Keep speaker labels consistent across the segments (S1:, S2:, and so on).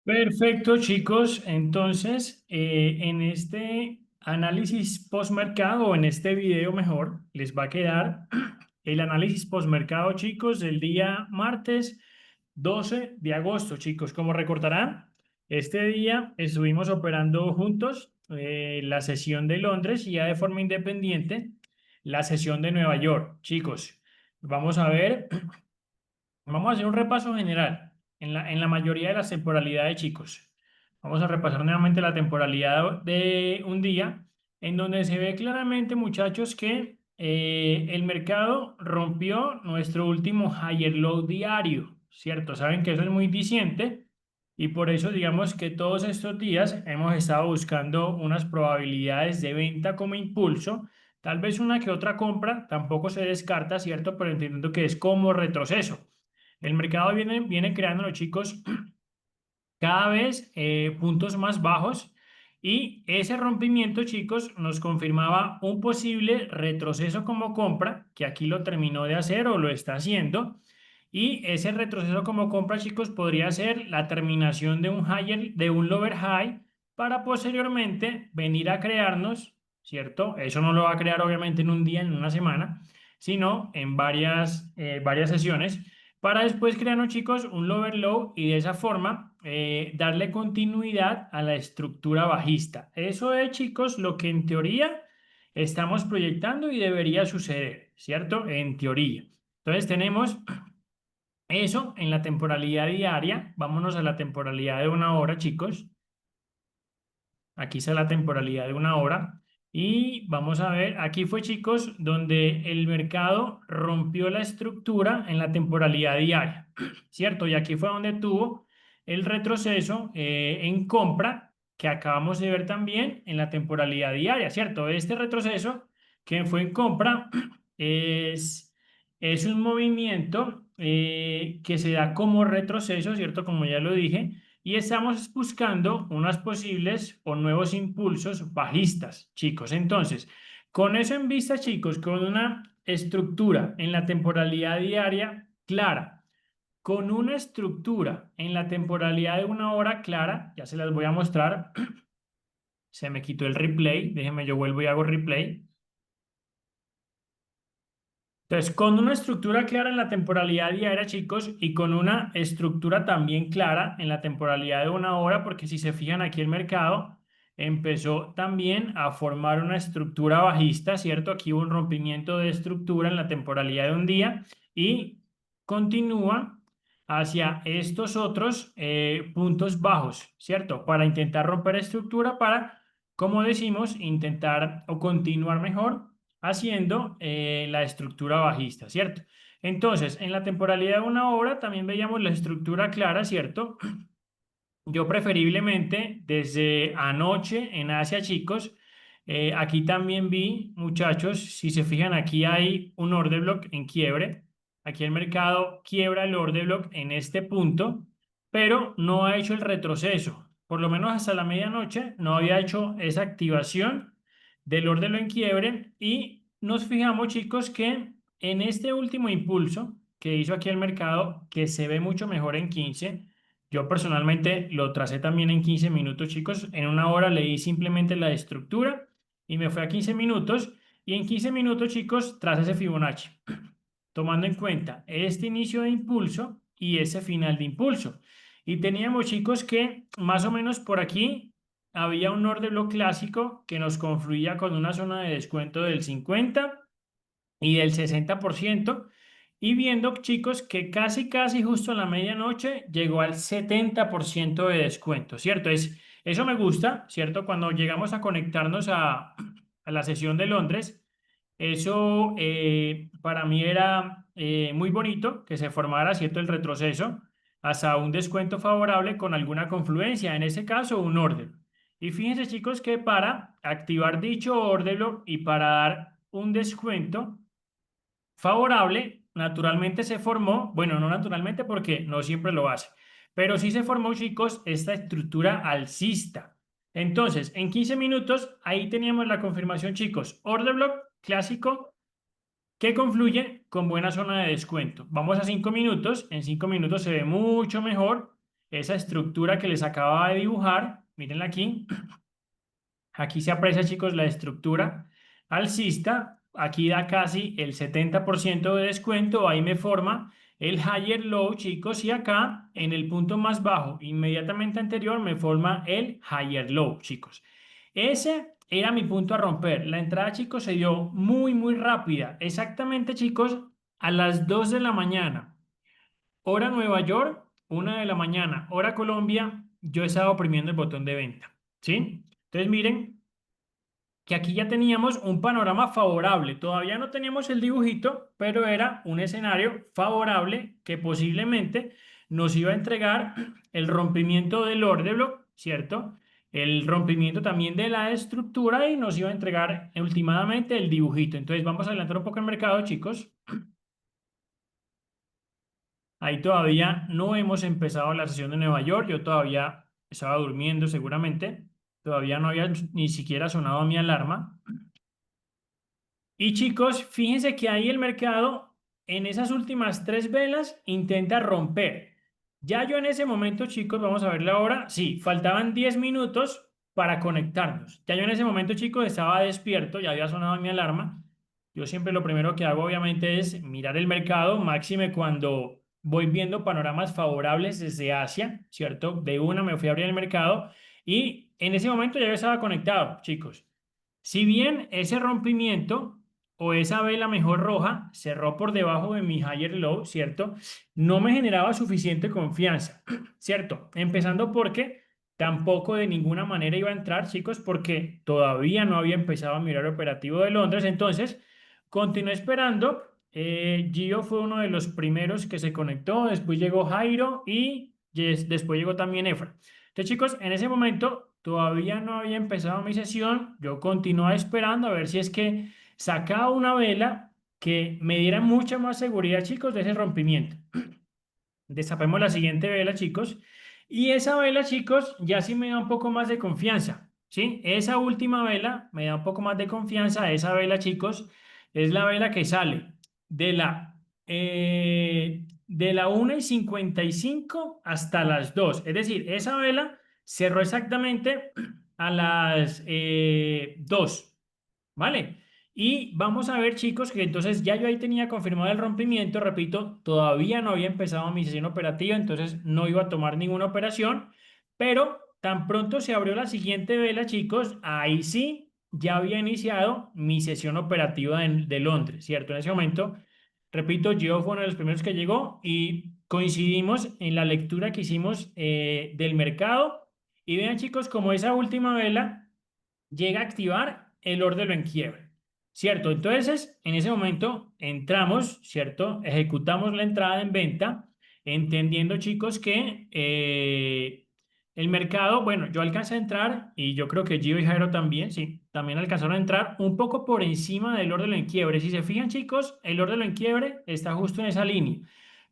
S1: Perfecto, chicos. Entonces, en este análisis postmercado, o en este video mejor, les va a quedar el análisis postmercado, chicos, del día martes 12 de agosto, chicos. Como recordarán, este día estuvimos operando juntos la sesión de Londres y ya de forma independiente la sesión de Nueva York, chicos. Vamos a ver. Vamos a hacer un repaso general en la mayoría de las temporalidades, chicos. Vamos a repasar nuevamente la temporalidad de un día, en donde se ve claramente, muchachos, que el mercado rompió nuestro último higher low diario, ¿cierto? Saben que eso es muy diciente y por eso digamos que todos estos días hemos estado buscando unas probabilidades de venta como impulso. Tal vez una que otra compra tampoco se descarta, ¿cierto? Pero entendiendo que es como retroceso. El mercado viene creando, los chicos, cada vez puntos más bajos y ese rompimiento, chicos, nos confirmaba un posible retroceso como compra, que aquí lo terminó de hacer o lo está haciendo. Y ese retroceso como compra, chicos, podría ser la terminación de un higher, de un lower high, para posteriormente venir a crearnos, ¿cierto? Eso no lo va a crear obviamente en un día, en una semana, sino en varias sesiones para después crearnos, chicos, un lower low y de esa forma darle continuidad a la estructura bajista. Eso es, chicos, lo que en teoría estamos proyectando y debería suceder, ¿cierto? En teoría. Entonces tenemos eso en la temporalidad diaria. Vámonos a la temporalidad de una hora, chicos. Aquí está la temporalidad de una hora. Y vamos a ver, aquí fue, chicos, donde el mercado rompió la estructura en la temporalidad diaria, ¿cierto? Y aquí fue donde tuvo el retroceso en compra que acabamos de ver también en la temporalidad diaria, ¿cierto? Este retroceso que fue en compra es, es un movimiento que se da como retroceso, ¿cierto? Como ya lo dije y estamos buscando unas posibles o nuevos impulsos bajistas, chicos. Entonces, con eso en vista, chicos, con una estructura en la temporalidad diaria clara, con una estructura en la temporalidad de una hora clara, ya se las voy a mostrar. Se me quitó el replay, déjenme yo vuelvo y hago replay. Entonces, con una estructura clara en la temporalidad diaria, chicos, y con una estructura también clara en la temporalidad de una hora, porque si se fijan aquí el mercado empezó también a formar una estructura bajista, ¿cierto? Aquí hubo un rompimiento de estructura en la temporalidad de un día y continúa hacia estos otros puntos bajos, ¿cierto? Para intentar romper estructura, para, como decimos, intentar o continuar mejor haciendo la estructura bajista, ¿cierto? Entonces, en la temporalidad de una hora también veíamos la estructura clara, ¿cierto? Yo preferiblemente desde anoche en Asia, chicos, aquí también vi, muchachos, si se fijan, aquí hay un order block en quiebre. Aquí el mercado quiebra el order block en este punto, pero no ha hecho el retroceso. Por lo menos hasta la medianoche no había hecho esa activación del order block en quiebre y nos fijamos, chicos, que en este último impulso que hizo aquí el mercado, que se ve mucho mejor en 15. Yo personalmente lo tracé también en 15 minutos, chicos. En una hora leí simplemente la estructura y me fue a 15 minutos. Y en 15 minutos, chicos, tracé ese Fibonacci, tomando en cuenta este inicio de impulso y ese final de impulso. Y teníamos, chicos, que más o menos por aquí había un order block clásico que nos confluía con una zona de descuento del 50 y del 60%. Y viendo, chicos, que casi justo a la medianoche llegó al 70% de descuento, ¿cierto? Eso me gusta, ¿cierto? Cuando llegamos a conectarnos a la sesión de Londres, eso para mí era muy bonito que se formara, ¿cierto? El retroceso hasta un descuento favorable con alguna confluencia, en ese caso un orden. Y fíjense, chicos, que para activar dicho order block y para dar un descuento, favorable, naturalmente se formó, bueno, no naturalmente porque no siempre lo hace, pero sí se formó, chicos, esta estructura alcista. Entonces, en 15 minutos, ahí teníamos la confirmación, chicos, order block clásico que confluye con buena zona de descuento. Vamos a 5 minutos, en 5 minutos se ve mucho mejor esa estructura que les acababa de dibujar. Mírenla aquí. Aquí se aprecia, chicos, la estructura alcista. Aquí da casi el 70% de descuento. Ahí me forma el higher low, chicos. Y acá, en el punto más bajo, inmediatamente anterior, me forma el higher low, chicos. Ese era mi punto a romper. La entrada, chicos, se dio muy, muy rápida. Exactamente, chicos, a las 2 de la mañana. Hora Nueva York, 1 de la mañana. Hora Colombia, yo estaba oprimiendo el botón de venta. ¿Sí? Entonces, miren que aquí ya teníamos un panorama favorable. Todavía no teníamos el dibujito, pero era un escenario favorable que posiblemente nos iba a entregar el rompimiento del order block, ¿cierto? El rompimiento también de la estructura y nos iba a entregar últimamente el dibujito. Entonces vamos a adelantar un poco el mercado, chicos. Ahí todavía no hemos empezado la sesión de Nueva York. Yo todavía estaba durmiendo seguramente. Todavía no había ni siquiera sonado mi alarma. Y chicos, fíjense que ahí el mercado en esas últimas tres velas intenta romper. Ya yo en ese momento, chicos, vamos a ver la hora. Sí, faltaban 10 minutos para conectarnos. Ya yo en ese momento, chicos, estaba despierto, ya había sonado mi alarma. Yo siempre lo primero que hago, obviamente, es mirar el mercado, máxime cuando voy viendo panoramas favorables desde Asia, ¿cierto? De una me fui a abrir el mercado y en ese momento ya yo estaba conectado, chicos. Si bien ese rompimiento o esa vela mejor roja cerró por debajo de mi higher low, ¿cierto? No me generaba suficiente confianza, ¿cierto? Empezando porque tampoco de ninguna manera iba a entrar, chicos, porque todavía no había empezado a mirar operativo de Londres. Entonces, continué esperando. Gio fue uno de los primeros que se conectó, después llegó Jairo y después llegó también Efra. Entonces, chicos, en ese momento todavía no había empezado mi sesión. Yo continuaba esperando a ver si es que sacaba una vela que me diera mucha más seguridad, chicos, de ese rompimiento. Destapemos la siguiente vela, chicos. Y esa vela, chicos, ya sí me da un poco más de confianza, ¿sí? Esa última vela me da un poco más de confianza. Esa vela, chicos, es la vela que sale de la 1:55 hasta las 2. Es decir, esa vela cerró exactamente a las 2. ¿Vale? Y vamos a ver, chicos, que entonces ya yo ahí tenía confirmado el rompimiento, repito, todavía no había empezado mi sesión operativa, entonces no iba a tomar ninguna operación, pero tan pronto se abrió la siguiente vela, chicos, ahí sí ya había iniciado mi sesión operativa de Londres, ¿cierto? En ese momento, repito, yo fue uno de los primeros que llegó y coincidimos en la lectura que hicimos del mercado. Y vean, chicos, como esa última vela llega a activar el orden en quiebre, ¿cierto? Entonces, en ese momento entramos, ¿cierto? Ejecutamos la entrada en venta, entendiendo, chicos, que el mercado, bueno, yo alcancé a entrar y yo creo que Gio y Jairo también, sí, también alcanzaron a entrar un poco por encima del orden en quiebre. Si se fijan, chicos, el orden en quiebre está justo en esa línea.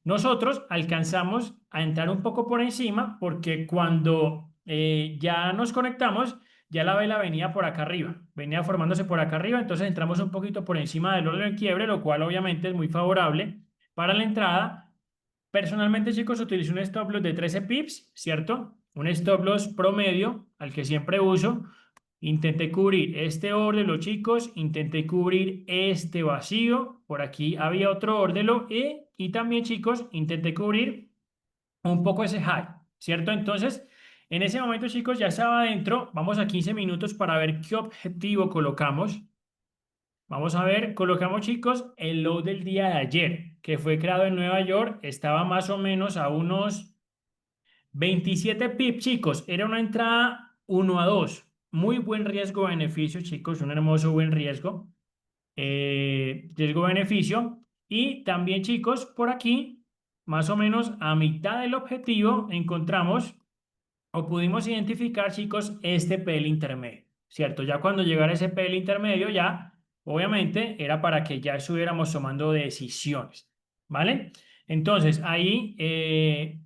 S1: Nosotros alcanzamos a entrar un poco por encima porque cuando ya nos conectamos, ya la vela venía por acá arriba, venía formándose por acá arriba, entonces entramos un poquito por encima del orden de quiebre, lo cual obviamente es muy favorable para la entrada. Personalmente, chicos, utilizo un stop loss de 13 pips, ¿cierto? Un stop loss promedio, al que siempre uso. Intenté cubrir este órdelo, chicos, intenté cubrir este vacío, por aquí había otro órdelo y también, chicos, intenté cubrir un poco ese high, ¿cierto? Entonces, en ese momento, chicos, ya estaba adentro. Vamos a 15 minutos para ver qué objetivo colocamos. Vamos a ver, colocamos, chicos, el low del día de ayer, que fue creado en Nueva York. Estaba más o menos a unos 27 pips, chicos. Era una entrada 1 a 2. Muy buen riesgo-beneficio, chicos. Un hermoso buen riesgo. Riesgo-beneficio. Y también, chicos, por aquí, más o menos a mitad del objetivo, encontramos o pudimos identificar, chicos, este PL intermedio, ¿cierto? Ya cuando llegara ese PL intermedio, ya, obviamente, era para que ya estuviéramos tomando decisiones, ¿vale? Entonces, ahí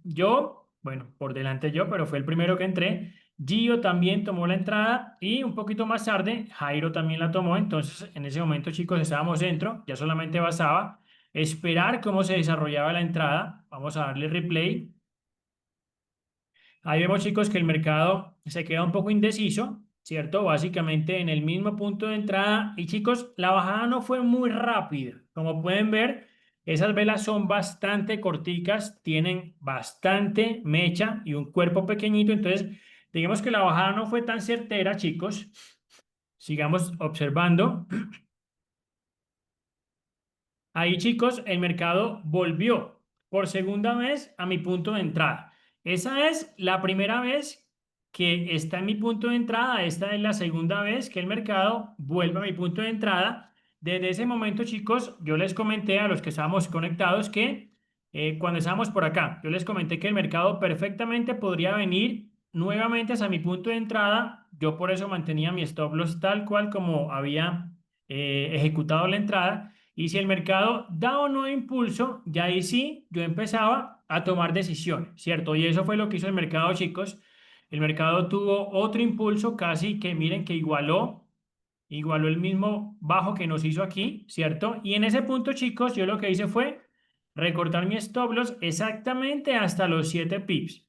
S1: yo, bueno, por delante yo, pero fue el primero que entré. Gio también tomó la entrada y un poquito más tarde Jairo también la tomó. Entonces, en ese momento, chicos, estábamos dentro, ya solamente bastaba esperar cómo se desarrollaba la entrada. Vamos a darle replay. Ahí vemos, chicos, que el mercado se queda un poco indeciso, ¿cierto? Básicamente en el mismo punto de entrada. Y chicos, la bajada no fue muy rápida. Como pueden ver, esas velas son bastante corticas, tienen bastante mecha y un cuerpo pequeñito. Entonces, digamos que la bajada no fue tan certera, chicos. Sigamos observando. Ahí, chicos, el mercado volvió por segunda vez a mi punto de entrada. Esa es la primera vez que está en mi punto de entrada. Esta es la segunda vez que el mercado vuelve a mi punto de entrada. Desde ese momento, chicos, yo les comenté a los que estábamos conectados que cuando estábamos por acá, yo les comenté que el mercado perfectamente podría venir nuevamente hacia mi punto de entrada. Yo por eso mantenía mi stop loss tal cual como había ejecutado la entrada. Y si el mercado da o no impulso, ya ahí sí yo empezaba a tomar decisiones, ¿cierto? Y eso fue lo que hizo el mercado, chicos. El mercado tuvo otro impulso casi que miren que igualó el mismo bajo que nos hizo aquí, ¿cierto? Y en ese punto, chicos, yo lo que hice fue recortar mi stop loss exactamente hasta los 7 pips.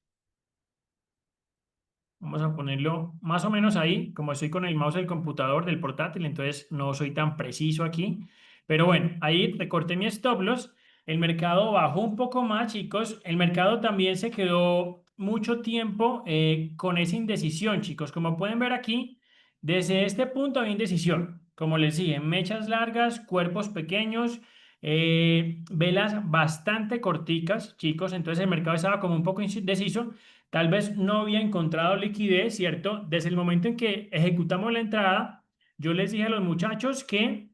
S1: Vamos a ponerlo más o menos ahí, como estoy con el mouse del computador, del portátil, entonces no soy tan preciso aquí. Pero bueno, ahí recorté mi stop loss. El mercado bajó un poco más, chicos. El mercado también se quedó mucho tiempo con esa indecisión, chicos. Como pueden ver aquí, desde este punto hay indecisión. Como les dije, mechas largas, cuerpos pequeños, velas bastante corticas, chicos. Entonces el mercado estaba como un poco indeciso. Tal vez no había encontrado liquidez, ¿cierto? Desde el momento en que ejecutamos la entrada, yo les dije a los muchachos que,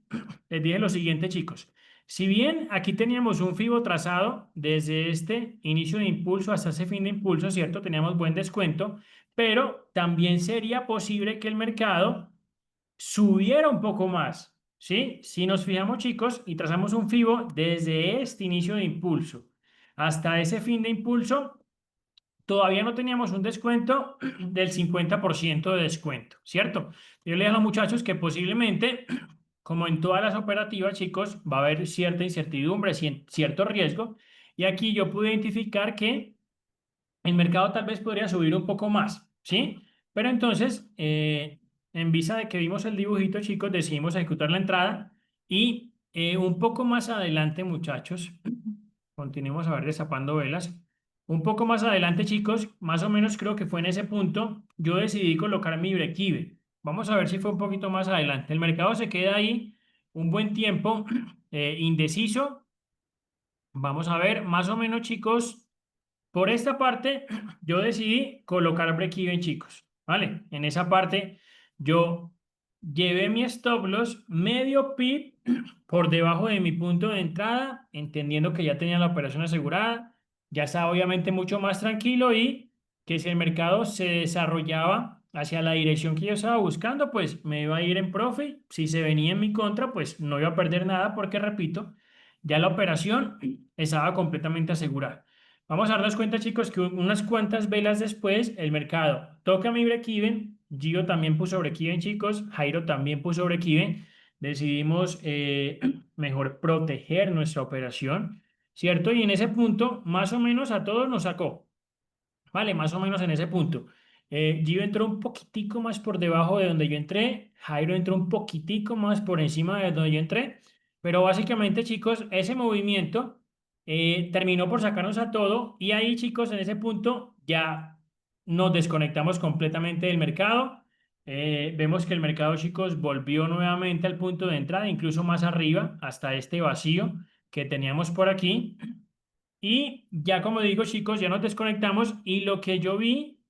S1: les dije lo siguiente, chicos. Si bien aquí teníamos un fibo trazado desde este inicio de impulso hasta ese fin de impulso, ¿cierto? Teníamos buen descuento, pero también sería posible que el mercado subiera un poco más, ¿sí? Si nos fijamos, chicos, y trazamos un fibo desde este inicio de impulso hasta ese fin de impulso, todavía no teníamos un descuento del 50% de descuento, ¿cierto? Yo le digo a los muchachos que posiblemente, como en todas las operativas, chicos, va a haber cierta incertidumbre, cierto riesgo, y aquí yo pude identificar que el mercado tal vez podría subir un poco más, ¿sí? Pero entonces, en vista de que vimos el dibujito, chicos, decidimos ejecutar la entrada y un poco más adelante, muchachos, continuemos a ver destapando velas. Un poco más adelante, chicos, más o menos creo que fue en ese punto, yo decidí colocar mi break-even. Vamos a ver si fue un poquito más adelante. El mercado se queda ahí un buen tiempo indeciso. Vamos a ver, más o menos, chicos, por esta parte, yo decidí colocar break-even, chicos, ¿vale? En esa parte, yo llevé mi stop loss medio pip por debajo de mi punto de entrada, entendiendo que ya tenía la operación asegurada, ya estaba obviamente mucho más tranquilo y que si el mercado se desarrollaba hacia la dirección que yo estaba buscando, pues me iba a ir en profit. Si se venía en mi contra, pues no iba a perder nada porque, repito, ya la operación estaba completamente asegurada. Vamos a darnos cuenta, chicos, que unas cuantas velas después el mercado toca mi break-even. Gio también puso break-even, chicos. Jairo también puso break-even. Decidimos mejor proteger nuestra operación, ¿cierto? Y en ese punto, más o menos a todos nos sacó. Vale, más o menos en ese punto. Gio entró un poquitico más por debajo de donde yo entré. Jairo entró un poquitico más por encima de donde yo entré. Pero básicamente, chicos, ese movimiento terminó por sacarnos a todo. Y ahí, chicos, en ese punto ya nos desconectamos completamente del mercado. Vemos que el mercado, chicos, volvió nuevamente al punto de entrada, incluso más arriba, hasta este vacío que teníamos por aquí. Y ya como digo, chicos, ya nos desconectamos y lo que yo vi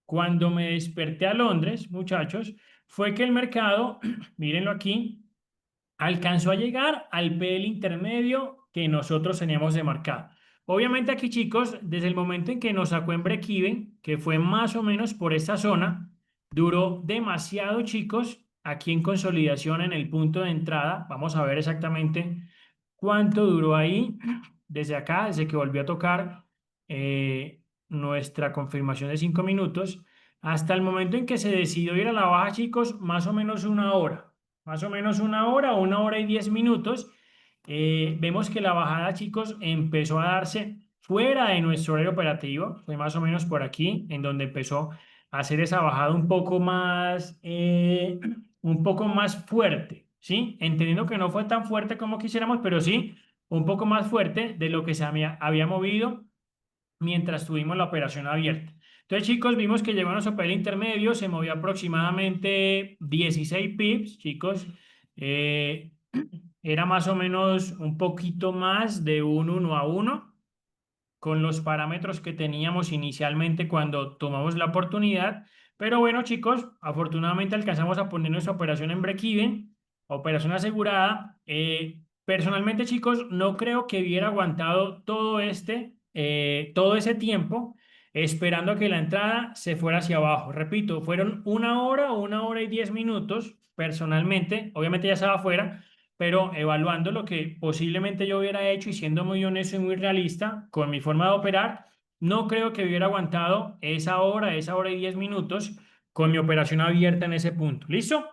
S1: cuando me desperté a Londres, muchachos, fue que el mercado, mírenlo aquí, alcanzó a llegar al PL intermedio que nosotros teníamos demarcado. Obviamente aquí, chicos, desde el momento en que nos sacó en break-even, que fue más o menos por esta zona, duró demasiado, chicos, aquí en consolidación en el punto de entrada. Vamos a ver exactamente cuánto duró ahí desde acá, desde que volvió a tocar nuestra confirmación de 5 minutos, hasta el momento en que se decidió ir a la baja, chicos, más o menos una hora. Más o menos una hora y 10 minutos. Vemos que la bajada, chicos, empezó a darse fuera de nuestro horario operativo, fue más o menos por aquí, en donde empezó a hacer esa bajada un poco más fuerte, ¿sí? Entendiendo que no fue tan fuerte como quisiéramos, pero sí un poco más fuerte de lo que se había movido mientras tuvimos la operación abierta. Entonces, chicos, vimos que llegó a nuestro papel intermedio, se movió aproximadamente 16 pips, chicos. Eh, Era más o menos un poquito más de un 1 a 1 con los parámetros que teníamos inicialmente cuando tomamos la oportunidad. Pero bueno, chicos, afortunadamente alcanzamos a poner nuestra operación en break-even, operación asegurada. Personalmente, chicos, no creo que hubiera aguantado todo ese tiempo esperando a que la entrada se fuera hacia abajo. Repito, fueron 1 hora o 1 hora y 10 minutos. Personalmente, obviamente ya estaba afuera, pero evaluando lo que posiblemente yo hubiera hecho y siendo muy honesto y muy realista con mi forma de operar, no creo que hubiera aguantado esa hora y 10 minutos con mi operación abierta en ese punto. ¿Listo?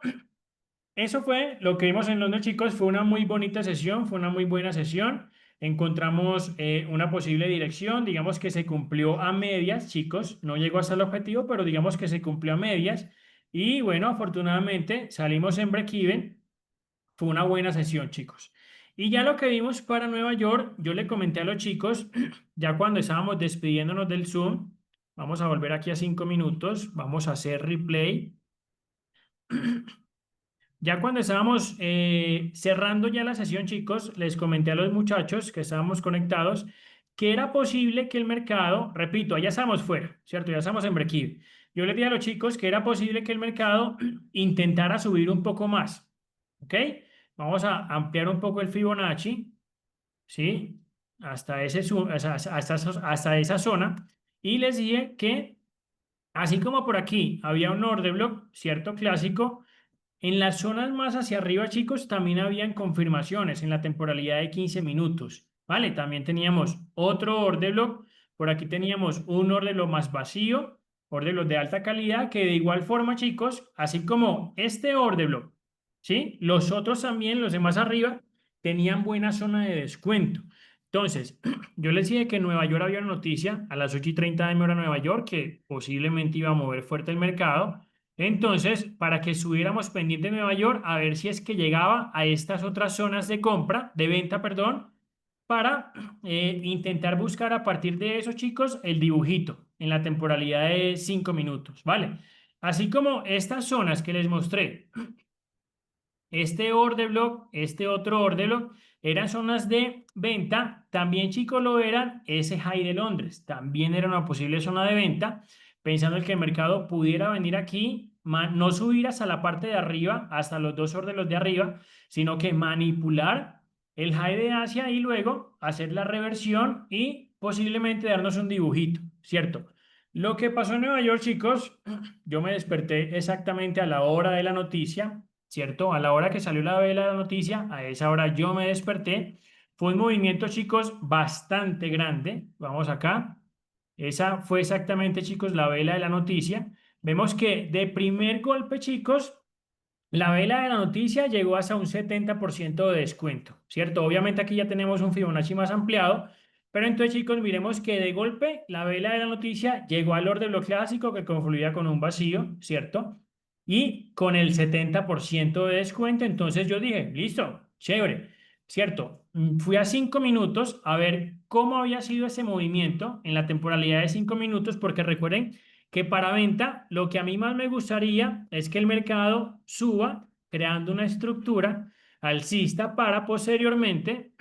S1: Eso fue lo que vimos en Londres, chicos. Fue una muy bonita sesión, fue una muy buena sesión. Encontramos una posible dirección, digamos que se cumplió a medias, chicos. No llegó hasta el objetivo, pero digamos que se cumplió a medias. Y bueno, afortunadamente salimos en break-even. Fue una buena sesión, chicos. Y ya lo que vimos para Nueva York, yo le comenté a los chicos, ya cuando estábamos despidiéndonos del Zoom, vamos a volver aquí a 5 minutos, vamos a hacer replay. Ya cuando estábamos cerrando ya la sesión, chicos, les comenté a los muchachos que estábamos conectados que era posible que el mercado, repito, ya estamos fuera, ¿cierto? Ya estamos en break-even. Yo les dije a los chicos que era posible que el mercado intentara subir un poco más, ¿ok? Vamos a ampliar un poco el Fibonacci, ¿sí? Hasta esa zona. Y les dije que, así como por aquí había un order block, ¿cierto? Clásico. En las zonas más hacia arriba, chicos, también habían confirmaciones en la temporalidad de 15 minutos, ¿vale? También teníamos otro order block, por aquí teníamos un order block más vacío, order block de alta calidad, que de igual forma, chicos, así como este order block, ¿sí? Los otros también, los de más arriba, tenían buena zona de descuento. Entonces, yo les dije que en Nueva York había una noticia a las 8:30 de mi hora Nueva York que posiblemente iba a mover fuerte el mercado. Entonces, para que estuviéramos pendientes de Nueva York, a ver si es que llegaba a estas otras zonas de compra, de venta, perdón, para intentar buscar a partir de esos chicos el dibujito en la temporalidad de 5 minutos, ¿vale? Así como estas zonas que les mostré, este order block, este otro order block, eran zonas de venta. También, chicos, lo eran ese high de Londres. También era una posible zona de venta, pensando en que el mercado pudiera venir aquí, no subir hasta la parte de arriba, hasta los dos order blocks de arriba, sino que manipular el high de Asia y luego hacer la reversión y posiblemente darnos un dibujito, ¿cierto? Lo que pasó en Nueva York, chicos, yo me desperté exactamente a la hora de la noticia, ¿cierto? A la hora que salió la vela de la noticia, a esa hora yo me desperté. Fue un movimiento, chicos, bastante grande. Vamos acá. Esa fue exactamente, chicos, la vela de la noticia. Vemos que de primer golpe, chicos, la vela de la noticia llegó hasta un 70% de descuento, ¿cierto? Obviamente aquí ya tenemos un Fibonacci más ampliado, pero entonces, chicos, miremos que de golpe la vela de la noticia llegó al orden de lo clásico que confluía con un vacío, ¿cierto? Y con el 70% de descuento, entonces yo dije, listo, chévere, ¿cierto? Fui a 5 minutos a ver cómo había sido ese movimiento en la temporalidad de 5 minutos, porque recuerden que para venta lo que a mí más me gustaría es que el mercado suba creando una estructura alcista para posteriormente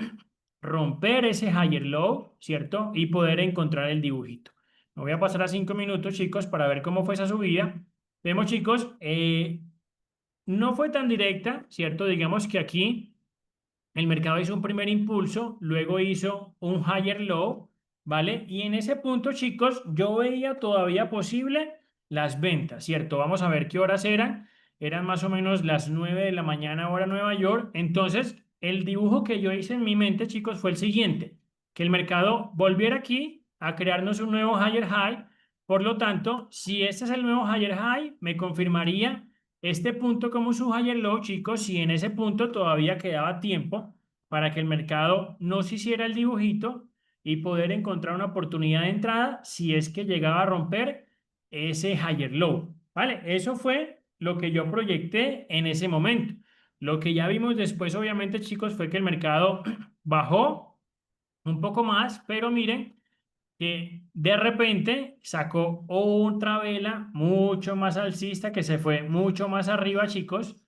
S1: romper ese higher low, ¿cierto? Y poder encontrar el dibujito. Me voy a pasar a 5 minutos, chicos, para ver cómo fue esa subida. Vemos, chicos, no fue tan directa, ¿cierto? Digamos que aquí el mercado hizo un primer impulso, luego hizo un higher low, ¿vale? Y en ese punto, chicos, yo veía todavía posible las ventas, ¿cierto? Vamos a ver qué horas eran. Eran más o menos las 9 de la mañana hora Nueva York. Entonces, el dibujo que yo hice en mi mente, chicos, fue el siguiente, que el mercado volviera aquí a crearnos un nuevo higher high. Por lo tanto, si este es el nuevo higher high, me confirmaría este punto como su higher low, chicos, si en ese punto todavía quedaba tiempo para que el mercado nos hiciera el dibujito y poder encontrar una oportunidad de entrada si es que llegaba a romper ese higher low, ¿vale? Eso fue lo que yo proyecté en ese momento. Lo que ya vimos después, obviamente, chicos, fue que el mercado bajó un poco más, pero miren que de repente sacó otra vela mucho más alcista que se fue mucho más arriba, chicos.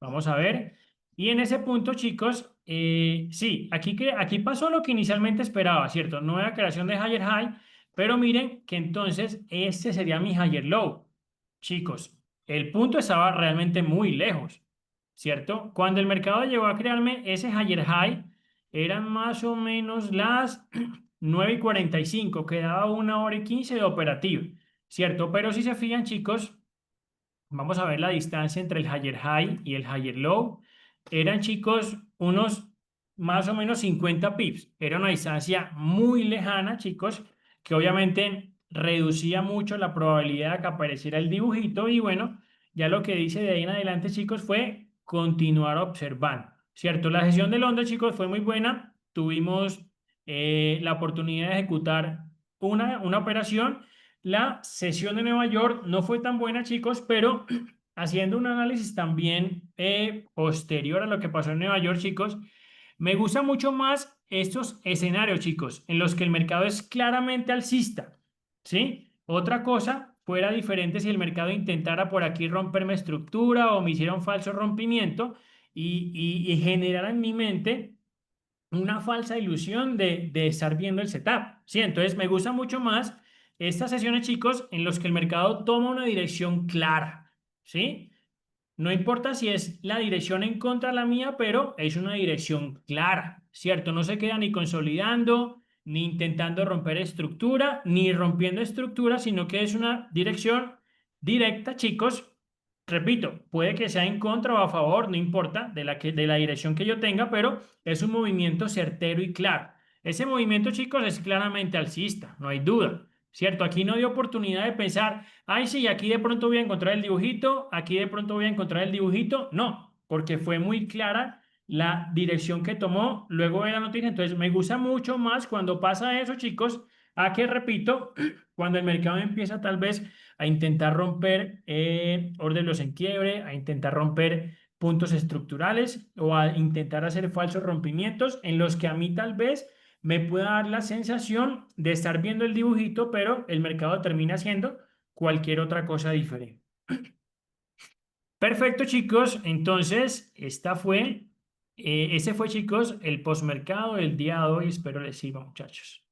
S1: Vamos a ver. Y en ese punto, chicos, sí, aquí pasó lo que inicialmente esperaba, ¿cierto? Nueva creación de higher high, pero miren que entonces este sería mi higher low. Chicos, el punto estaba realmente muy lejos, ¿cierto? Cuando el mercado llegó a crearme ese higher high, eran más o menos las 9:45, quedaba 1 hora y 15 de operativa, ¿cierto? Pero si se fijan, chicos, vamos a ver la distancia entre el higher high y el higher low. Eran, chicos, unos más o menos 50 pips. Era una distancia muy lejana, chicos, que obviamente reducía mucho la probabilidad de que apareciera el dibujito. Y bueno, ya lo que dice de ahí en adelante, chicos, fue continuar observando, ¿cierto? La sesión de Londres, chicos, fue muy buena. Tuvimos la oportunidad de ejecutar una operación. La sesión de Nueva York no fue tan buena, chicos, pero haciendo un análisis también posterior a lo que pasó en Nueva York, chicos, me gusta mucho más estos escenarios, chicos, en los que el mercado es claramente alcista, ¿sí? Otra cosa fuera diferente si el mercado intentara por aquí romperme estructura o me hiciera un falso rompimiento y generara en mi mente una falsa ilusión de estar viendo el setup. Sí, entonces me gusta mucho más estas sesiones, chicos, en los que el mercado toma una dirección clara. ¿Sí? No importa si es la dirección en contra de la mía, pero es una dirección clara, ¿cierto? No se queda ni consolidando, ni intentando romper estructura, ni rompiendo estructura, sino que es una dirección directa, chicos. Repito, puede que sea en contra o a favor, no importa de la dirección que yo tenga, pero es un movimiento certero y claro. Ese movimiento, chicos, es claramente alcista, no hay duda, ¿cierto? Aquí no hay oportunidad de pensar, ay, sí, aquí de pronto voy a encontrar el dibujito, aquí de pronto voy a encontrar el dibujito. No, porque fue muy clara la dirección que tomó luego de la noticia. Entonces, me gusta mucho más cuando pasa eso, chicos, a que, repito, cuando el mercado empieza tal vez a intentar romper órdenes en quiebre, a intentar romper puntos estructurales o a intentar hacer falsos rompimientos en los que a mí tal vez me pueda dar la sensación de estar viendo el dibujito, pero el mercado termina haciendo cualquier otra cosa diferente. Perfecto, chicos. Entonces, ese fue, chicos, el postmercado del día de hoy. Espero les sirva, muchachos.